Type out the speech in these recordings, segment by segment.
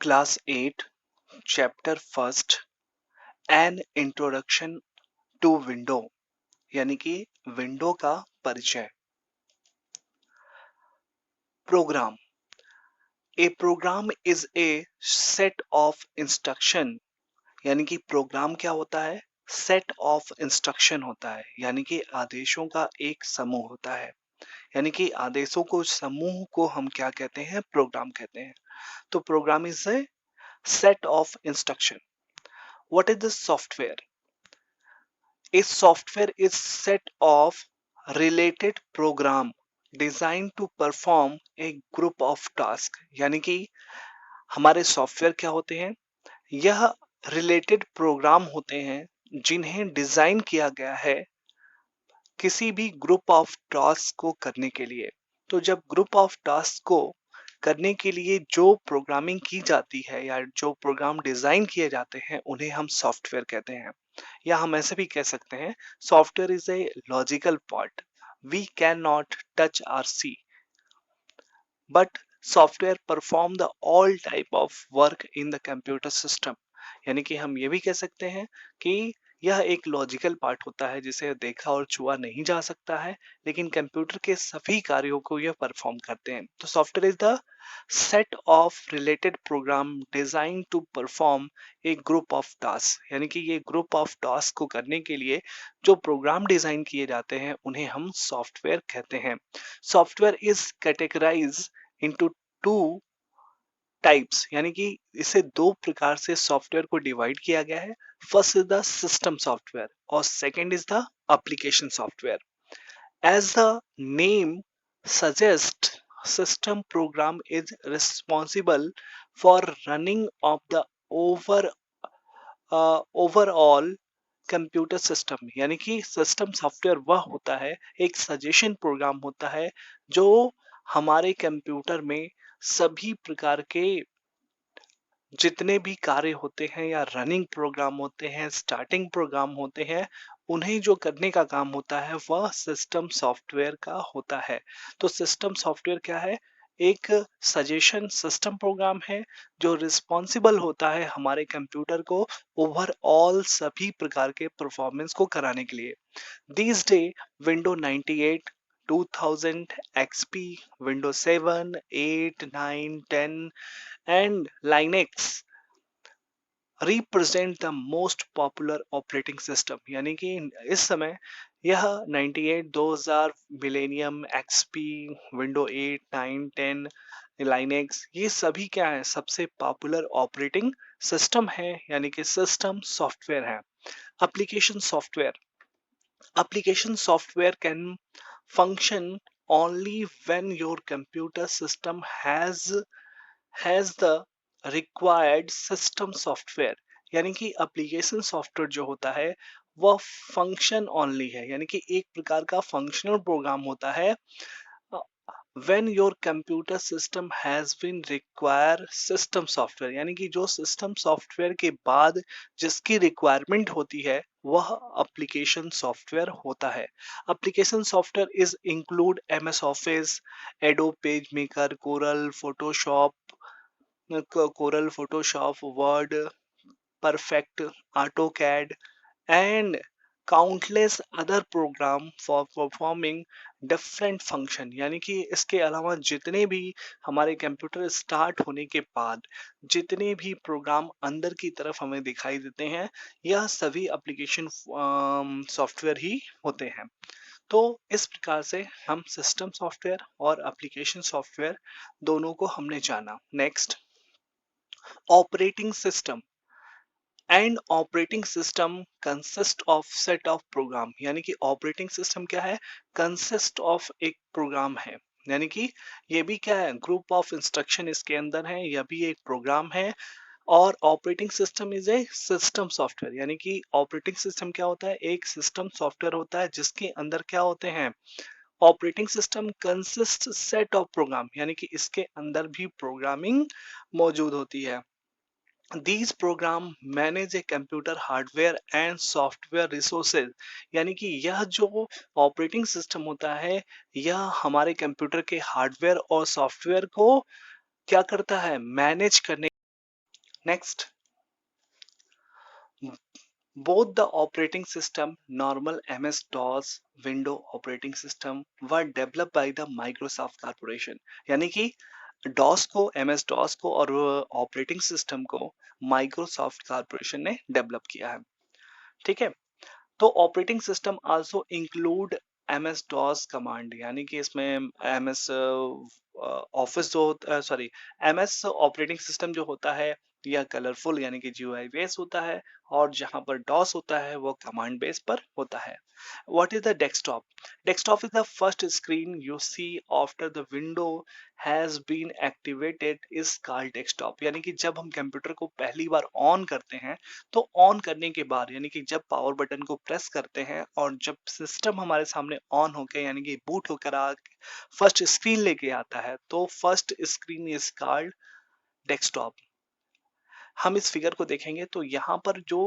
Class 8 chapter first an introduction to window यानी कि window का परिचय। Program a program is a set of instruction यानी कि प्रोग्राम क्या होता है? सेट ऑफ इंस्ट्रक्शन होता है यानी कि आदेशों का एक समूह होता है। यानी कि आदेशों को समूह को हम क्या कहते हैं? प्रोग्राम कहते हैं। तो program is a set of instruction. What is the software? A software is set of related program designed to perform a group of task। यानी कि हमारे सॉफ्टवेयर क्या होते हैं? यह रिलेटेड प्रोग्राम होते हैं जिन्हें डिजाइन किया गया है किसी भी ग्रुप ऑफ टास्क को करने के लिए। तो जब ग्रुप ऑफ टास्क को करने के लिए जो प्रोग्रामिंग की जाती है या जो प्रोग्राम डिजाइन किए जाते हैं उन्हें हम सॉफ्टवेयर कहते हैं। या हम ऐसे भी कह सकते हैं software is a logical part we can not touch or see but software perform the all type of work in the computer system. यानी कि हम ये भी कह सकते हैं कि यह एक लॉजिकल पार्ट होता है जिसे देखा और छुआ नहीं जा सकता है, लेकिन कंप्यूटर के सभी कार्यों को यह परफॉर्म करते हैं। तो software is the set of related program design to perform a group of task. यानी कि ये ग्रुप ऑफ टास्क को करने के लिए जो प्रोग्राम डिजाइन किए जाते हैं उन्हें हम सॉफ्टवेयर कहते हैं। Software is categorize into two types यानी कि इसे दो प्रकार से सॉफ्टवेयर को डिवाइड किया गया है। First is the system software और second is the application software. As the name suggest system program is responsible for running of the overall computer system. यानी कि सिस्टम सॉफ्टवेयर वह होता है, एक सजेशन प्रोग्राम होता है जो हमारे कंप्यूटर में सभी प्रकार के जितने भी कार्य होते हैं या रनिंग प्रोग्राम होते हैं, स्टार्टिंग प्रोग्राम होते हैं, उन्हें जो करने का काम होता है वह सिस्टम सॉफ्टवेयर का होता है। तो सिस्टम सॉफ्टवेयर क्या है? एक सजेशन सिस्टम प्रोग्राम है जो रिस्पॉन्सिबल होता है हमारे कंप्यूटर को ओवरऑल सभी प्रकार के परफॉर्मेंस को कराने के लिए। These day Windows 98, 2000 XP, Windows 7, 8, 9, 10 and Linux represent the most popular operating system। यानी कि इस समय यह 98, 2000, मिलेनियम, XP, विंडो 8, 9, 10, लाइनेक्स, ये सभी क्या है? सबसे पॉपुलर ऑपरेटिंग सिस्टम है यानी कि सिस्टम सॉफ्टवेयर है। Application software application software can function only when your computer system has the required system software। यानी कि एप्लीकेशन सॉफ्टवेयर जो होता है वह फंक्शन ओनली है यानी कि एक प्रकार का फंक्शनल प्रोग्राम होता है when your computer system has been require system software। यानी कि जो सिस्टम सॉफ्टवेयर के बाद जिसकी रिक्वायरमेंट होती है वह एप्लीकेशन सॉफ्टवेयर होता है। Application software is include MS office, adobe page maker, coral Photoshop, word, perfect, AutoCAD and countless other program for performing different function। यानी कि इसके अलावा जितने भी हमारे कंप्यूटर स्टार्ट होने के बाद जितने भी प्रोग्राम अंदर की तरफ हमें दिखाई देते हैं यह सभी एप्लीकेशन सॉफ्टवेयर ही होते हैं। तो इस प्रकार से हम सिस्टम सॉफ्टवेयर और एप्लीकेशन सॉफ्टवेयर दोनों को हमने जाना। Next, operating system and operating system consist of set of program. यानी कि ऑपरेटिंग सिस्टम क्या है? कंसिस्ट ऑफ एक प्रोग्राम है। यानी कि ये भी क्या है? ग्रुप ऑफ इंस्ट्रक्शन इसके अंदर है, यह भी एक प्रोग्राम है। और operating system is a system software. यानी कि ऑपरेटिंग सिस्टम क्या होता है? एक सिस्टम सॉफ्टवेयर होता है जिसके अंदर क्या होते हैं? Operating system consist set of program, यानी कि इसके अंदर भी प्रोग्रामिंग मौजूद होती है। These program manage a computer hardware and software resources। यानी कि यह जो ऑपरेटिंग सिस्टम होता है यह हमारे कंप्यूटर के हार्डवेयर और सॉफ्टवेयर को क्या करता है? मैनेज करने next, both the operating system, normal MS-DOS, Window operating system, were developed by the Microsoft Corporation. यानी कि DOS को, MS-DOS को और ऑपरेटिंग सिस्टम को माइक्रोसॉफ्ट कॉर्पोरेशन ने डेवलप किया है. ठीक है. तो operating system also include MS DOS command, यानी कि इसमें MS ऑफिस जो सॉरी MS ऑपरेटिंग सिस्टम जो होता है यह कलरफुल यानी कि GUI बेस होता है, और जहां पर DOS होता है वो कमांड बेस पर होता है. What is the desktop? Desktop is the first screen you see after the window has been activated is called desktop. यानी कि जब हम कंप्यूटर को पहली बार ऑन करते हैं तो ऑन करने के बाद यानी कि जब पावर बटन को प्रेस करते हैं और जब सिस्टम हमारे सामने ऑन होके यानी कि बूट होकर आ फर्स्ट स्क्रीन लेके आता है तो first screen is called desktop. हम इस फिगर को देखेंगे तो यहाँ पर जो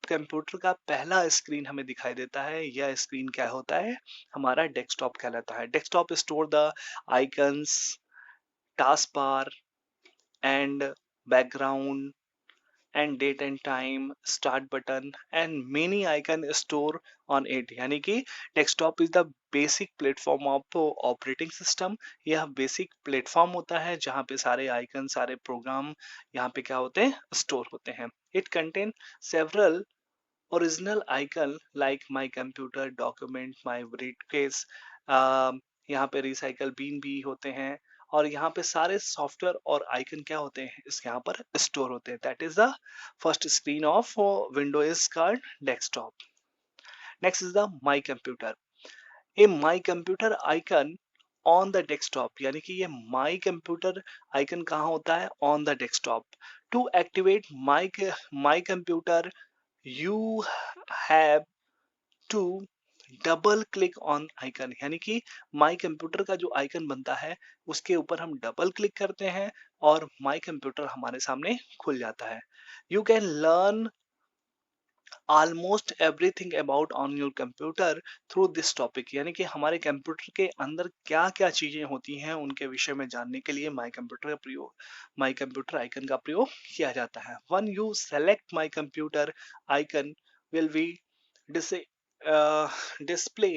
कंप्यूटर का पहला स्क्रीन हमें दिखाई देता है यह स्क्रीन क्या होता है, हमारा डेस्कटॉप कहलाता है. Desktop store the icons, task bar and background and date and time, start button and many icon store on it. यानी कि desktop is the basic platform of operating system. यह बेसिक प्लेटफॉर्म होता है जहाँ पे सारे आइकन, सारे programme यहाँ पे क्या होते हैं, स्टोर होते हैं. It contain several original icon like my computer, document, my briefcase. यहाँ पे रिसाइकल बीन भी होते हैं और यहाँ पे सारे सॉफ्टवेयर और आइकन क्या होते हैं इस यहाँ पर स्टोर होते हैं. That is the first screen of window is called desktop. Next is the my computer. A my computer icon on the desktop, यानी कि ये माई कंप्यूटर आइकन कहाँ होता है, on the desktop. To activate my computer you have to double click on icon, यानी कि my computer का जो आइकन बनता है उसके ऊपर हम डबल क्लिक करते हैं और माई कंप्यूटर हमारे सामने खुल जाता है. You can learn almost everything about on your computer through this topic, यानी कि हमारे कंप्यूटर के अंदर क्या क्या चीजें होती हैं उनके विषय में जानने के लिए माई कंप्यूटर का प्रयोग, माई कंप्यूटर आइकन का प्रयोग किया जाता है. When you select my computer icon will be display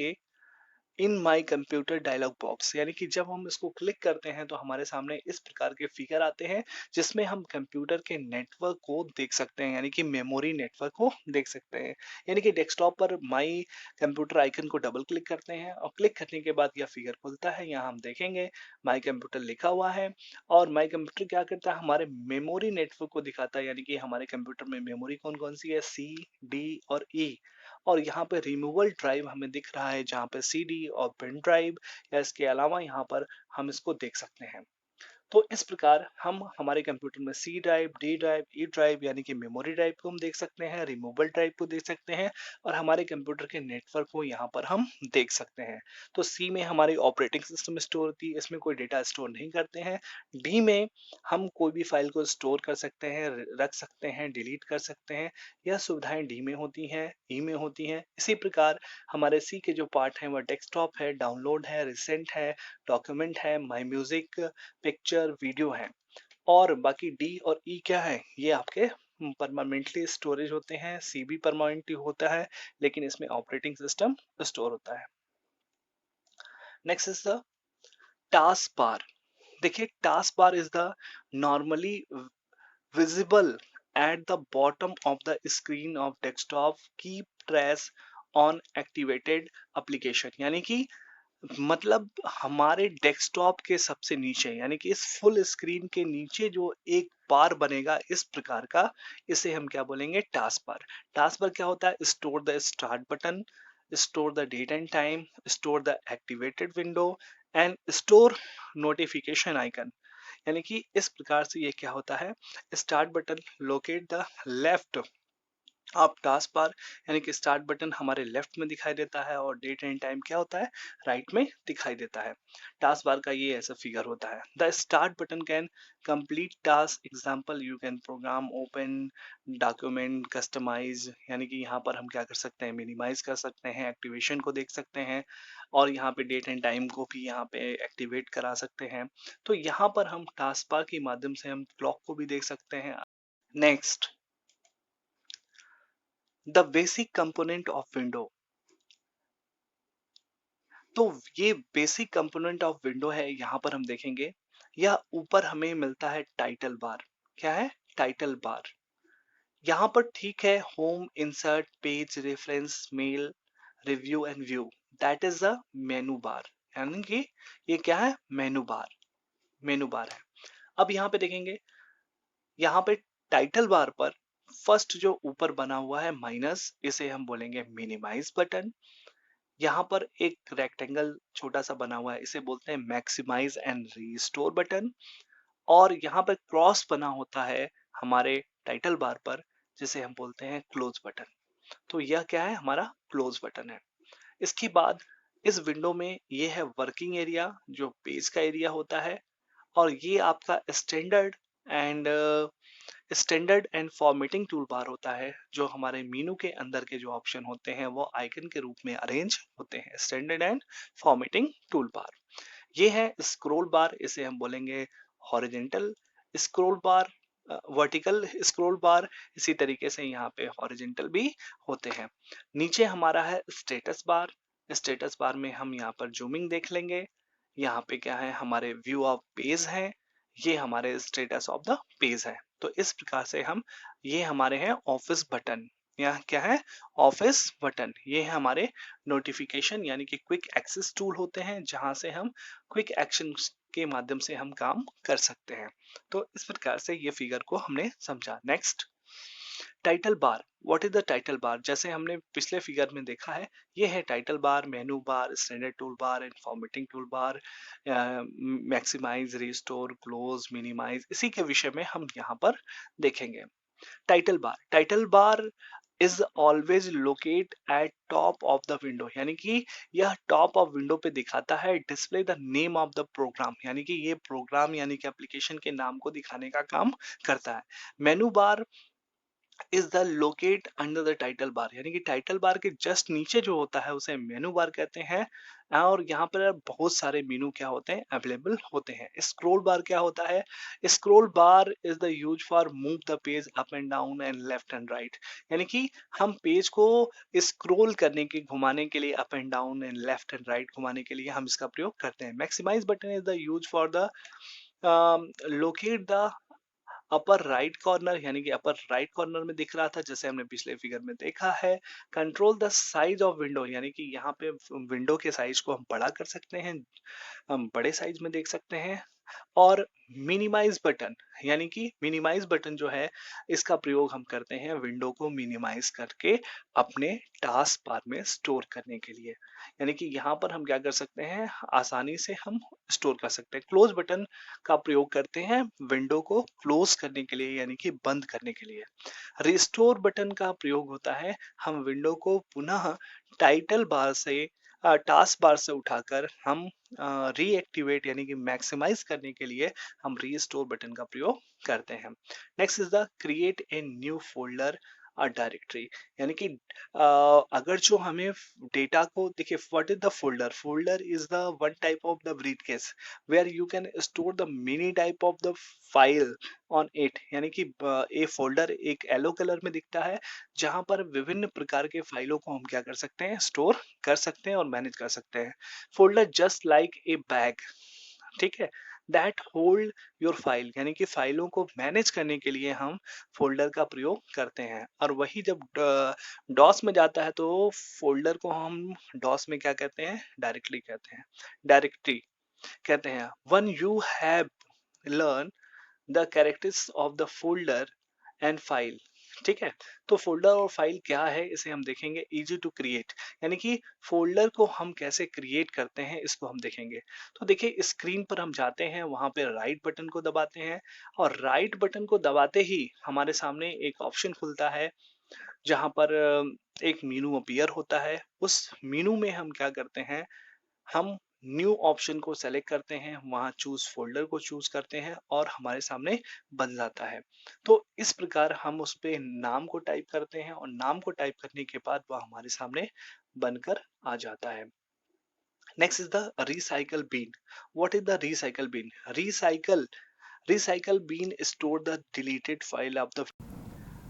in my computer dialog box, यानी कि जब हम इसको क्लिक करते हैं तो हमारे सामने इस प्रकार के फिगर आते हैं जिसमें हम कंप्यूटर के नेटवर्क को देख सकते हैं, यानी कि मेमोरी नेटवर्क को देख सकते हैं. यानी कि डेस्कटॉप पर माई कंप्यूटर आइकन को डबल क्लिक करते हैं और क्लिक करने के बाद यह फिगर खुलता है. यहाँ हम देखेंगे माई कंप्यूटर लिखा हुआ है और माई कंप्यूटर क्या करता है, हमारे मेमोरी नेटवर्क को दिखाता है, यानी कि हमारे कंप्यूटर में मेमोरी कौन कौन सी है, C, D और E. और यहाँ पे रिमूवल ड्राइव हमें दिख रहा है जहाँ पे CD और पेन ड्राइव या इसके अलावा यहाँ पर हम इसको देख सकते हैं. तो इस प्रकार हम हमारे कंप्यूटर में C drive, D drive, E drive यानी कि मेमोरी ड्राइव को हम देख सकते हैं, रिमूवेबल ड्राइव को देख सकते हैं और हमारे कंप्यूटर के नेटवर्क को यहाँ पर हम देख सकते हैं. तो C में हमारी ऑपरेटिंग सिस्टम स्टोर होती है, इसमें कोई डेटा स्टोर नहीं करते हैं. D में हम कोई भी फाइल को स्टोर कर सकते हैं, रख सकते हैं, डिलीट कर सकते हैं. यह सुविधाएं D में होती हैं, E में होती हैं. इसी प्रकार हमारे C के जो पार्ट हैं वह डेस्कटॉप है, डाउनलोड है, रिसेंट है, डॉक्यूमेंट है, माई म्यूजिक, पिक्चर, वीडियो है. और बाकी डी और ई क्या है, ये आपके परमानेंटली स्टोरेज होते हैं. सी भी परमानेंटली होता है लेकिन इसमें ऑपरेटिंग सिस्टम स्टोर होता है. Next is the taskbar. देखिए taskbar is the normally visible at the bottom of the screen of desktop. Keep trace on activated application, यानी कि मतलब हमारे डेस्कटॉप के सबसे नीचे यानी कि इस फुल स्क्रीन के नीचे जो एक बार बनेगा इस प्रकार का, इसे हम क्या बोलेंगे, टास्क बार. टास्क बार क्या होता है, store the start button, store the date and time, store the activated window and store notification icon. यानी कि इस प्रकार से ये क्या होता है, start button locate the left of task bar, यानी कि स्टार्ट बटन हमारे लेफ्ट में दिखाई देता है और डेट एंड टाइम क्या होता है, राइट में दिखाई देता है. टास्क बार का ये ऐसा फिगर होता है. The start button can complete task, example you can program, open, document, customize, यानी कि यहाँ पर हम क्या कर सकते हैं, मिनिमाइज कर सकते हैं, एक्टिवेशन को देख सकते हैं और यहाँ पे डेट एंड टाइम को भी यहाँ पे एक्टिवेट करा सकते हैं. तो यहाँ पर हम टास्क बार के माध्यम से हम क्लॉक को भी देख सकते हैं, next, the basic component of window. तो ये बेसिक कंपोनेंट ऑफ विंडो है, यहाँ पर हम देखेंगे या ऊपर हमें मिलता है टाइटल बार। क्या है? Title bar. यहाँ पर ठीक है, home, insert, page, reference, mail, review and view, that is a menu bar. यानी कि ये क्या है? मेनू बार। मेनू बार है। अब यहाँ पे देखेंगे, यहाँ पे टाइटल बार पर फर्स्ट जो ऊपर बना हुआ है माइनस, इसे हम बोलेंगे मिनिमाइज बटन। यहाँ पर एक रेक्टेंगल छोटा सा बना हुआ है, इसे बोलते हैं मैक्सिमाइज एंड रीस्टोर बटन। और यहाँ पर क्रॉस बना होता है हमारे टाइटल बार पर, जिसे हम बोलते हैं क्लोज बटन। तो यह क्या है? हमारा क्लोज बटन है। इसके बाद इस विंडो में ये है वर्किंग एरिया, जो पेज का एरिया होता है। और ये आपका स्टैंडर्ड एंड फॉर्मेटिंग टूल बार होता है, जो हमारे मीनू के अंदर के जो ऑप्शन होते हैं वो आइकन के रूप में अरेंज होते हैं। स्टैंडर्ड एंड फॉर्मेटिंग टूल बार। ये है स्क्रोल बार, इसे हम बोलेंगे horizontal scroll bar, vertical scroll bar. इसी तरीके से यहाँ पे हॉरिजेंटल भी होते हैं। नीचे हमारा है स्टेटस बार। स्टेटस बार में हम यहाँ पर जूमिंग देख लेंगे। यहाँ पे क्या है? हमारे व्यू ऑफ पेज है, ये हमारे स्टेटस ऑफ द पेज है। तो इस प्रकार से हम, ये हमारे हैं ऑफिस बटन। यहाँ क्या है? Office button. ये है हमारे नोटिफिकेशन यानी कि क्विक एक्सेस टूल होते हैं, जहां से हम क्विक एक्शन के माध्यम से हम काम कर सकते हैं। तो इस प्रकार से ये फिगर को हमने समझा। Next, title bar. What is the title bar? जैसे हमने पिछले फिगर में देखा है, ये है title bar, menu bar, standard tool bar and formatting tool bar, maximize, restore, close, minimize, इसी के विषय में हम यहाँ पर देखेंगे। Title bar. Title bar is always locate at top of the window, यानी कि यह टॉप ऑफ विंडो पे दिखाता है। Display the name of the programme, यानी कि ये प्रोग्राम यानी कि एप्लीकेशन के नाम को दिखाने का काम करता है। मेनू बार is the locate under the title बार, यानी कि टाइटल बार के जस्ट नीचे जो होता है उसे मेनू बार कहते हैं। और यहाँ पर बहुत सारे मेनू क्या होते हैं? अवेलेबल होते हैं। स्क्रोल बार क्या होता है? Scroll bar is the use for move the page up and down and left and right, यानी कि हम पेज को स्क्रोल करने के, घुमाने के लिए, up and down and left and right घुमाने के लिए हम इसका प्रयोग करते हैं। Maximize button is the use for the locate the upper right corner, यानी कि अपर राइट कॉर्नर में दिख रहा था, जैसे हमने पिछले फिगर में देखा है। Control the size of window, यानी कि यहाँ पे विंडो के साइज को हम बड़ा कर सकते हैं, हम बड़े साइज में देख सकते हैं। और मिनिमाइज बटन, यानी कि मिनिमाइज बटन जो है, इसका प्रयोग हम करते हैं विंडो को मिनिमाइज करके अपने टास्क बार में स्टोर करने के लिए। यानी कि यहाँ पर हम क्या कर सकते हैं? आसानी से हम स्टोर कर सकते हैं। क्लोज बटन का प्रयोग करते हैं विंडो को क्लोज करने के लिए, यानी कि बंद करने के लिए। रिस्टोर बटन का प्रयोग होता है, हम विंडो को पुनः टाइटल बार से, टास्क बार से उठाकर हम रीएक्टिवेट यानी कि मैक्सिमाइज करने के लिए हम रीस्टोर बटन का प्रयोग करते हैं। Next is the create a new folder directory, यानी कि अगर जो हमें डेटा को, देखिए what is the folder? Folder is the one type of the briefcase where you can store the many type of the file on it, यानी कि a folder एक येलो कलर में दिखता है, जहां पर विभिन्न प्रकार के फाइलों को हम क्या कर सकते हैं? स्टोर कर सकते हैं और मैनेज कर सकते हैं। Folder just like a bag, ठीक है, दैट होल्ड योर फाइल, यानी कि फाइलों को मैनेज करने के लिए हम फोल्डर का प्रयोग करते हैं। और वही जब डॉस में जाता है तो फोल्डर को हम डॉस में क्या कहते हैं? डायरेक्टली कहते हैं, डायरेक्टरी कहते हैं। One you have learn the characteristics of the folder and file, ठीक है। तो फोल्डर और फाइल क्या है, इसे हम देखेंगे। इजी टू क्रिएट, यानी कि फोल्डर को हम कैसे क्रिएट करते हैं, इसको हम देखेंगे। तो देखिए, स्क्रीन पर हम जाते हैं, वहां पे राइट बटन को दबाते हैं, और राइट बटन को दबाते ही हमारे सामने एक ऑप्शन खुलता है, जहां पर एक मीनू अपीयर होता है। उस मीनू में हम क्या करते हैं? हम न्यू ऑप्शन को सेलेक्ट करते हैं, वहां चूज फोल्डर को चूज करते हैं, और हमारे सामने बन जाता है। तो इस प्रकार हम उस पे नाम को टाइप करते हैं, और नाम को टाइप करने के बाद वह हमारे सामने बनकर आ जाता है। Next is the recycle been. What is the recycle been? Recycle Recycle bin store the deleted file of the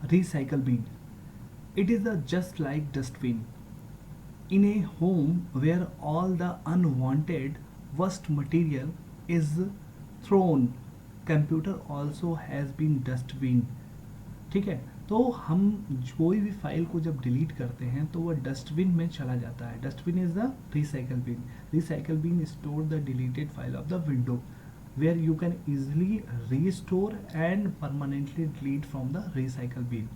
Recycle bin. It is a just like dustbin. In a home where all the unwanted waste material is thrown, computer also has been dustbin. ठीक है, तो हम कोई भी file को जब delete करते हैं तो वह डस्टबिन में चला जाता है. Dustbin is the recycle bin. Recycle bin store the deleted file of the window where you can easily restore and permanently delete from the recycle bin.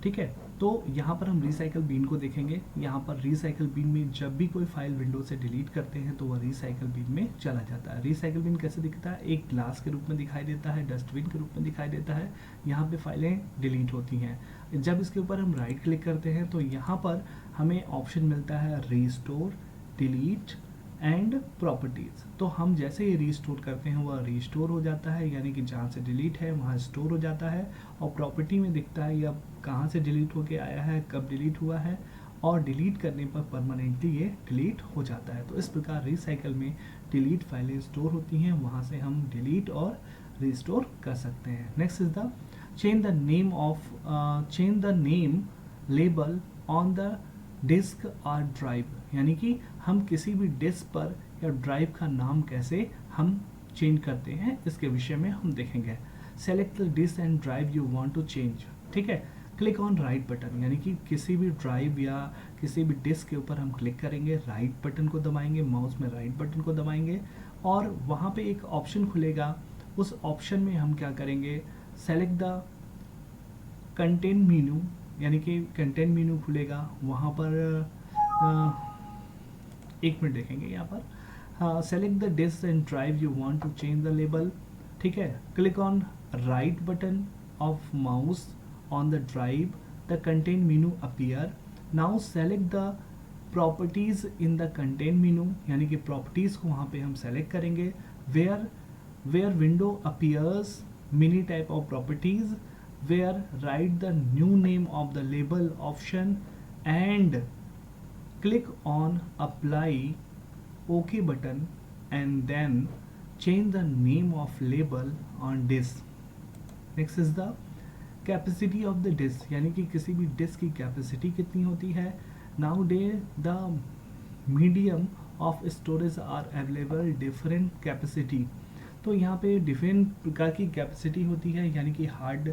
ठीक है, तो यहाँ पर हम रिसाइकल बीन को देखेंगे. यहाँ पर रिसाइकल बीन में जब भी कोई फाइल विंडो से डिलीट करते हैं तो वह रिसाइकल बीन में चला जाता है. रिसाइकल बीन कैसे दिखता है? एक ग्लास के रूप में दिखाई देता है, डस्टबिन के रूप में दिखाई देता है. यहाँ पे फाइलें डिलीट होती हैं. जब इसके ऊपर हम राइट क्लिक करते हैं तो यहाँ पर हमें ऑप्शन मिलता है रिस्टोर, डिलीट एंड प्रॉपर्टीज़. तो हम जैसे ही रीस्टोर करते हैं वह रीस्टोर हो जाता है, यानी कि जहाँ से डिलीट है वहाँ स्टोर हो जाता है. और प्रॉपर्टी में दिखता है यह कहाँ से डिलीट होके आया है, कब डिलीट हुआ है, और डिलीट करने पर परमानेंटली ये डिलीट हो जाता है. तो इस प्रकार रिसाइकल में डिलीट फाइलें स्टोर होती हैं, वहाँ से हम डिलीट और रिस्टोर कर सकते हैं. Next is the change the name label on the disk और ड्राइव. यानी कि हम किसी भी डिस्क पर या ड्राइव का नाम कैसे हम चेंज करते हैं, इसके विषय में हम देखेंगे. Select the disk and drive you want to change. ठीक है, क्लिक ऑन राइट बटन. यानी कि किसी भी ड्राइव या किसी भी डिस्क के ऊपर हम क्लिक करेंगे, राइट बटन को दबाएंगे, माउस में राइट बटन को दबाएंगे और वहाँ पे एक ऑप्शन खुलेगा. उस ऑप्शन में हम क्या करेंगे, सेलेक्ट द कंटेंट मेनू. यानी कि कंटेंट मेनू खुलेगा. वहाँ पर एक मिनट देखेंगे यहाँ पर. Select the disk and drive you want to change the label. ठीक है, click on right button of mouse on the drive, the content menu appear. Now select the properties in the content menu. यानी कि properties को वहाँ पे हम select करेंगे. Where window appears many type of properties, where write the new name of the label option and click on apply OK button and then change the name of label on disk. Next is the capacity of the disk. यानी कि किसी भी disc की capacity कितनी होती है. Nowadays the medium of storage are available different capacity. तो यहाँ पे डिफरेंट प्रकार की कैपेसिटी होती है. यानी कि हार्ड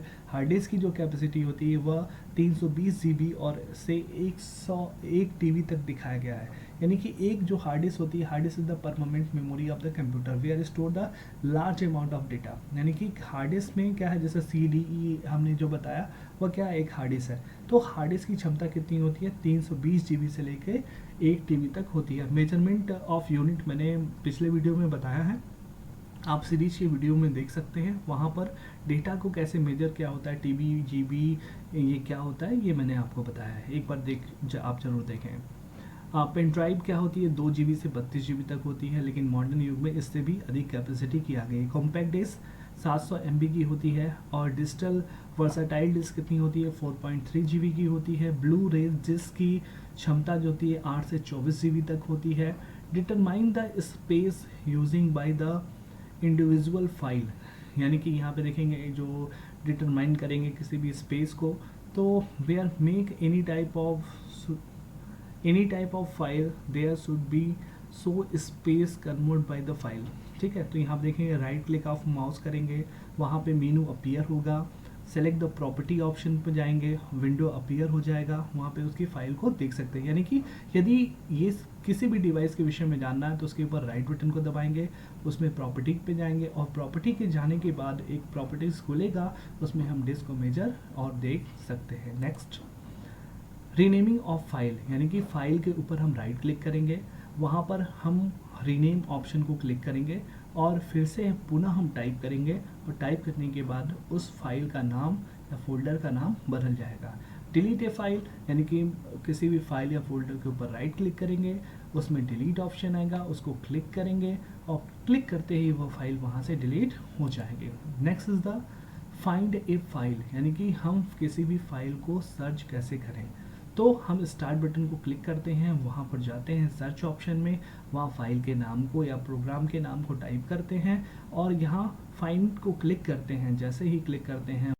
डिस्क की जो कैपेसिटी होती है वह 320 GB और से 101 TB तक दिखाया गया है. यानी कि एक जो हार्ड डिस्क होती है, hard disk is the permanent memory of the computer where store the large amount of data. यानी कि हार्ड डिस्क में क्या है, जैसे CDE हमने जो बताया वह क्या है, एक हार्ड डिस्क है. तो हार्ड डिस्क की क्षमता कितनी होती है, 320 GB से लेकर 1 TB तक होती है. मेजरमेंट ऑफ यूनिट मैंने पिछले वीडियो में बताया है, आप सीरीज के वीडियो में देख सकते हैं. वहाँ पर डेटा को कैसे मेजर क्या होता है, TB GB ये क्या होता है, ये मैंने आपको बताया है. एक बार आप जरूर देखें. पेन ड्राइव क्या होती है, 2 GB से 32 GB तक होती है, लेकिन मॉडर्न युग में इससे भी अधिक कैपेसिटी की आ गई. कॉम्पैक्ट डिस्क 700 MB की होती है. और डिजिटल वर्साटाइल डिस्क कितनी होती है, 4.3 GB की होती है. ब्लू रे डिस्क की क्षमता जो होती है 8 से 24 GB तक होती है. Determine the space using by the individual file. यानी कि यहाँ पे देखेंगे जो डिटरमाइन करेंगे किसी भी स्पेस को, तो where make any type of file there should be so space convert by the file. ठीक है, तो यहाँ पे देखेंगे राइट क्लिक ऑफ माउस करेंगे, वहाँ पे मेनू अपीयर होगा. सेलेक्ट द प्रॉपर्टी ऑप्शन पर जाएंगे, विंडो अपीयर हो जाएगा, वहाँ पे उसकी फाइल को देख सकते हैं. यानी कि यदि ये किसी भी डिवाइस के विषय में जानना है तो उसके ऊपर राइट बटन को दबाएंगे, उसमें प्रॉपर्टी पे जाएंगे और प्रॉपर्टी के जाने के बाद एक प्रॉपर्टीज खुलेगा, उसमें हम डिस्क को मेजर और देख सकते हैं. Next, renaming of file. यानी कि फाइल के ऊपर हम राइट क्लिक करेंगे, वहाँ पर हम रीनेम ऑप्शन को क्लिक करेंगे और फिर से पुनः हम टाइप करेंगे और टाइप करने के बाद उस फाइल का नाम या फोल्डर का नाम बदल जाएगा. डिलीट ए फाइल. यानी कि किसी भी फाइल या फोल्डर के ऊपर राइट क्लिक करेंगे, उसमें डिलीट ऑप्शन आएगा, उसको क्लिक करेंगे और क्लिक करते ही वो फाइल वहाँ से डिलीट हो जाएगी. Next is the find A file. यानी कि हम किसी भी फाइल को सर्च कैसे करें. तो हम स्टार्ट बटन को क्लिक करते हैं, वहाँ पर जाते हैं सर्च ऑप्शन में, वहाँ फाइल के नाम को या प्रोग्राम के नाम को टाइप करते हैं और यहाँ फाइंड को क्लिक करते हैं। जैसे ही क्लिक करते हैं